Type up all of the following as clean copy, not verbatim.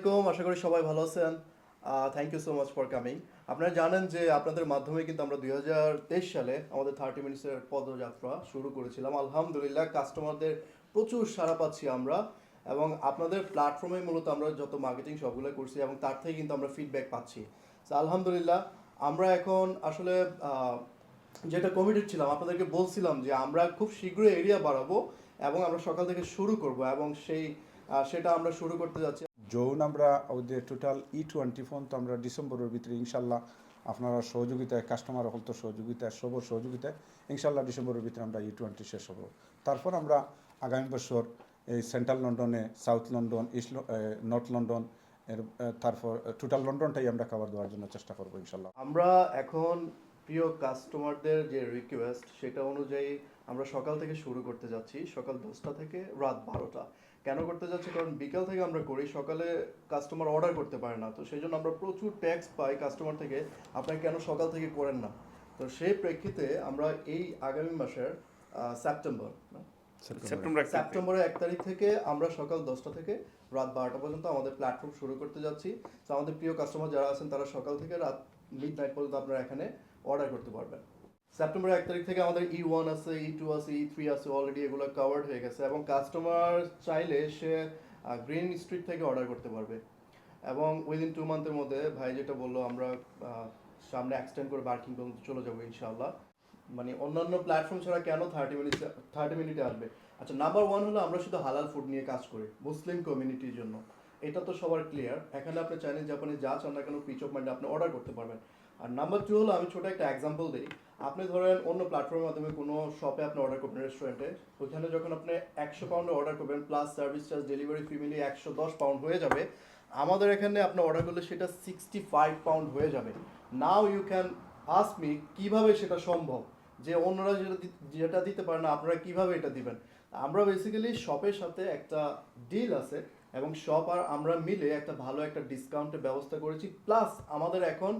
আলাইকুম, আশা করি সবাই ভালো আছেন। Thank you so much for coming. আপনারা জানেন যে আপনাদের মাধ্যমে কিন্তু আমরা 2023 সালে আমাদের 30 মিনিটসের পদযাত্রা শুরু করেছিলাম। আলহামদুলিল্লাহ কাস্টমারদের প্রচুর সাড়া পাচ্ছি আমরা, এবং আপনাদের প্ল্যাটফর্মে মূলত আমরা যত মার্কেটিং সবগুলো করছি এবং তার থেকে কিন্তু আমরা ফিডব্যাক পাচ্ছি। তো আলহামদুলিল্লাহ আমরা এখন আসলে যেটা কমিটেড ছিলাম, আপনাদেরকে বলছিলাম যে আমরা খুব শীঘ্রই এরিয়া বাড়াবো এবং আমরা সকাল থেকে শুরু করব, এবং সেটা আমরা শুরু করতে যাচ্ছি। যৌন আমরা ওদের টোটাল E20 ফোন তো আমরা ডিসেম্বরের ভিতরে ইনশাল্লাহ আপনারা সহযোগিতায় কাস্টমার হল তো সহযোগিতায় সবর সহযোগিতায় ইনশাল্লাহ ডিসেম্বরের ভিতরে আমরা E20 শেষ হবো। তারপর আমরা আগামী বছর এই সেন্ট্রাল লন্ডনে, সাউথ লন্ডন, নর্থ লন্ডন তারপর টোটাল লন্ডনটাই আমরা কভার দেওয়ার জন্য চেষ্টা করবো ইনশাল্লাহ। আমরা এখন প্রিয় কাস্টমারদের যে রিকোয়েস্ট সেটা অনুযায়ী আমরা সকাল থেকে শুরু করতে যাচ্ছি, সকাল 10টা থেকে রাত 12টা। কেন করতে যাচ্ছি? কারণ বিকাল থেকে আমরা করি, সকালে কাস্টমার অর্ডার করতে পারে না, তো সেই জন্য আমরা প্রচুর ট্যাক্স পাই কাস্টমার থেকে, আপনারা কেন সকাল থেকে করেন না। তো সেই প্রেক্ষিতে আমরা এই আগামী মাসের সেপ্টেম্বরের 1 তারিখ থেকে আমরা সকাল 10টা থেকে রাত 12টা পর্যন্ত আমাদের প্ল্যাটফর্ম শুরু করতে যাচ্ছি। তো আমাদের প্রিয় কাস্টমার যারা আছেন তারা সকাল থেকে রাত মিডনাইট পর্যন্ত আপনারা এখানে অর্ডার করতে পারবেন। সেপ্টেম্বরের 1 তারিখ থেকে আমাদের E1 আছে, E2 আছে, E3 আছে, অলরেডি এগুলো কাভার্ড হয়ে গেছে, এবং কাস্টমার চাইলে সে গ্রিন স্ট্রিট থেকে অর্ডার করতে পারবে। এবং উইদিন 2 মান্থের মধ্যে ভাই যেটা বললো, আমরা সামনে এক্সটেন্ড করে বার্কিং পর্যন্ত চলে যাবো ইনশাআল্লাহ। মানে অন্যান্য প্ল্যাটফর্ম ছাড়া কেন 30 মিনিটে আসবে? আচ্ছা, নাম্বার ওয়ান হলো আমরা শুধু হালাল ফুড নিয়ে কাজ করি মুসলিম কমিউনিটির জন্য, এটা তো সবার ক্লিয়ার। এখানে আপনি চাইনিজ জাপানিজ যা চান না কেন পিচ অফ মাইন্ডে আপনি অর্ডার করতে পারবেন। আর নাম্বার টু হলো, আমি ছোট একটা এক্সাম্পল দিই। আপনি ধরেন অন্য প্ল্যাটফর্মের মাধ্যমে কোনো শপে আপনি অর্ডার করবেন, রেস্টুরেন্টে, ওইখানে যখন আপনি 100 পাউন্ডে অর্ডার করবেন প্লাস সার্ভিস চার্জ ডেলিভারি ফি মিলিয়ে 110 পাউন্ড হয়ে যাবে। আমাদের এখানে আপনি অর্ডার করলে সেটা 65 পাউন্ড হয়ে যাবে। Now you can ask me কিভাবে সেটা সম্ভব, যে অন্যরা যেটা দিতে পারে না আপনারা কিভাবে এটা দিবেন? আমরা বেসিক্যালি শপের সাথে একটা ডিল আছে, এবং শপ আর আমরা মিলে একটা ভালো একটা ডিসকাউন্টের ব্যবস্থা করেছি, প্লাস আমাদের এখন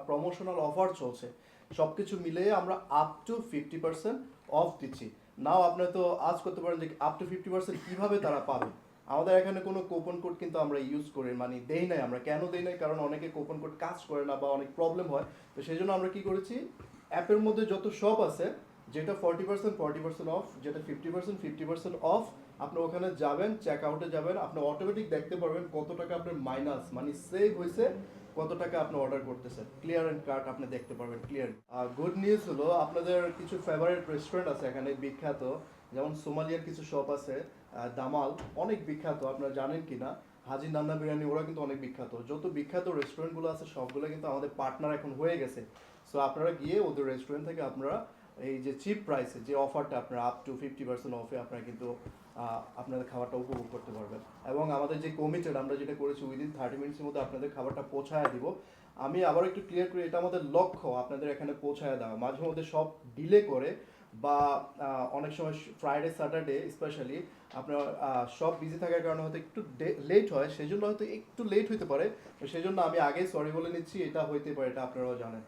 প্রমোশনাল অফার চলছে। সব কিছু মিলিয়ে আমরা আপ টু 50% অফ দিচ্ছি। নাও আপনি তো আজ করতে পারেন যে আপ টু 50% কীভাবে তারা পাবে। আমাদের এখানে কোনো কোপন কোড কিন্তু আমরা ইউজ করি মানে দেই নাই। আমরা কেন দেই নাই? কারণ অনেকে কোপন কোড কাজ করে না বা অনেক প্রবলেম হয়। তো সেই জন্য আমরা কি করেছি, অ্যাপের মধ্যে যত শপ আছে, যেটা 40% অফ, যেটা 50% অফ, আপনি ওখানে যাবেন, চেক আউটে যাবেন, আপনি অটোমেটিক দেখতে পারবেন কত টাকা আপনার মাইনাস মানে সেভ হয়েছে, কত টাকা আপনি অর্ডার করতেছেন, ক্লিয়ার অ্যান্ড কাট আপনি দেখতে পারবেন ক্লিয়ার। আর গুড নিউজ হলো, আপনাদের কিছু ফেভারিট রেস্টুরেন্ট আছে এখানে বিখ্যাত, যেমন সোমালিয়ার কিছু শপ আছে, দামাল অনেক বিখ্যাত, আপনারা জানেন কি না, হাজি নান্না বিরিয়ানি, ওরা কিন্তু অনেক বিখ্যাত। যত বিখ্যাত রেস্টুরেন্টগুলো আছে সবগুলো কিন্তু আমাদের পার্টনার এখন হয়ে গেছে। সো আপনারা গিয়ে ওদের রেস্টুরেন্ট থেকে আপনারা এই যে চিপ প্রাইসে যে অফারটা, আপনারা আপ টু 50% অফে আপনারা কিন্তু আপনাদের খাবারটা উপভোগ করতে পারবেন। এবং আমাদের যে কমিটেড, আমরা যেটা করেছি উইদিন 30 মিনিটসের মধ্যে আপনাদের খাবারটা পৌঁছায় দিব। আমি আবার একটু ক্লিয়ার করি, এটা আমাদের লক্ষ্য আপনাদের এখানে পৌঁছায় দেওয়া। মাঝে মধ্যে সব ডিলে করে, বা অনেক সময় ফ্রাইডে স্যাটারডে স্পেশালি আপনার সব বিজি থাকার কারণে হয়তো একটু লেট হয়, সেই জন্য হয়তো একটু লেট হতে পারে। তো সেই জন্য আমি আগেই সরি বলে নিচ্ছি, এটা হইতে পারে, এটা আপনারাও জানেন।